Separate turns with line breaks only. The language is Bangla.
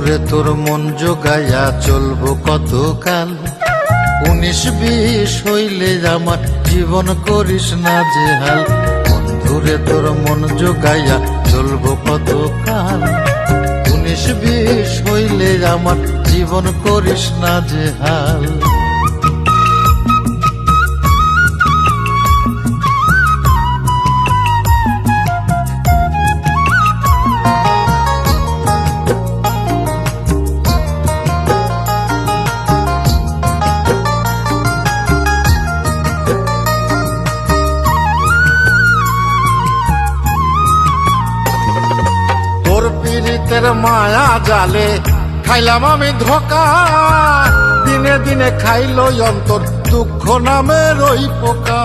বন্ধুরে তোর মন জোগাইয়া চলবো কতকাল, 19-20 হইলে আমার জীবন করিস না জেহাল। বন্ধুরে তোর মন জোগাইয়া চলবো কতকাল, 19-20 হইলে আমার জীবন করিস না জেহাল। পীড়িতের মায়া জালে খাইলাম আমি ধোকা, দিনে দিনে খাইল অন্তর দুঃখ নামের ওই পোকা।